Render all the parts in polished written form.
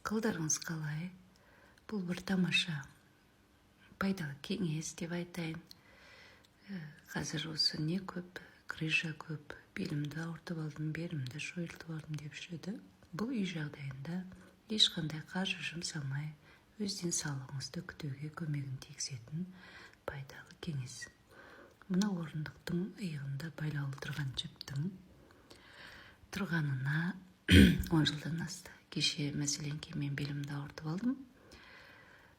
Ақылдарыңыз қалай? Бұл бір тамаша пайдалы кеңес деп айтайын. Қазір осы не көп, крыша көп, белімді ауыртып алдым, белімді шойылтып алдым деп жүреді. Бұл үй жағдайында ешқандай қаржы жұмсамай, өз денсаулығыңызды күтуге көмегін тигізетін пайдалы кеңес. Мына орындықтың иығында байлаулы тұрған жіптің тұрғанына 10 жылдан асты. Кеше мәселен мен белімді ауыртып алдым.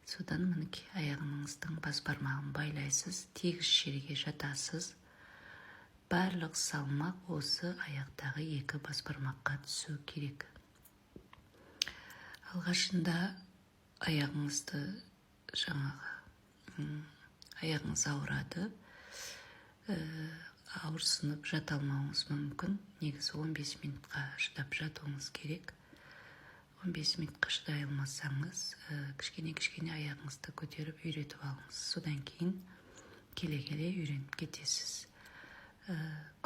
Содан мінекей аяғыңыздың бас бармағын байлайсыз, тегіс жерге жатасыз. Барлық салмақ осы аяқтағы екі бас бармаққа түсу керек. Алғашында аяғыңызды аяғыңыз ауырады. Ауырсынып жата алмауыңыз мүмкін. Негізі 15 минутқа шыдап жатуыңыз керек. 15 минутқа шыдай алмасаңыз, кішкене аяғыңызды көтеріп үйретіп алыңыз. Содан кейін келе-келе үйреніп кетесіз.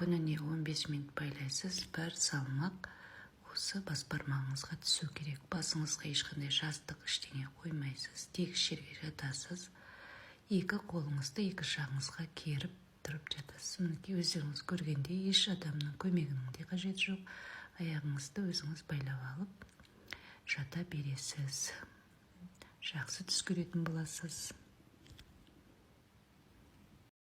Күніне 15 минут байлайсыз, бір салмақ осы бас бармағыңызға түсу керек. Басыңызға ешқандай жастық ештеңе қоймайсыз, тегіс жерге жатасыз. Екі қолыңызды екі жағыңызға керіп тұрып жатасыз. Мінекей өздеріңіз көргендей еш адамның көмегінің де қажеті жоқ. Аяғыңызды өзіңіз байлап алып жата бересіз. Жақсы түс көретін боласыз.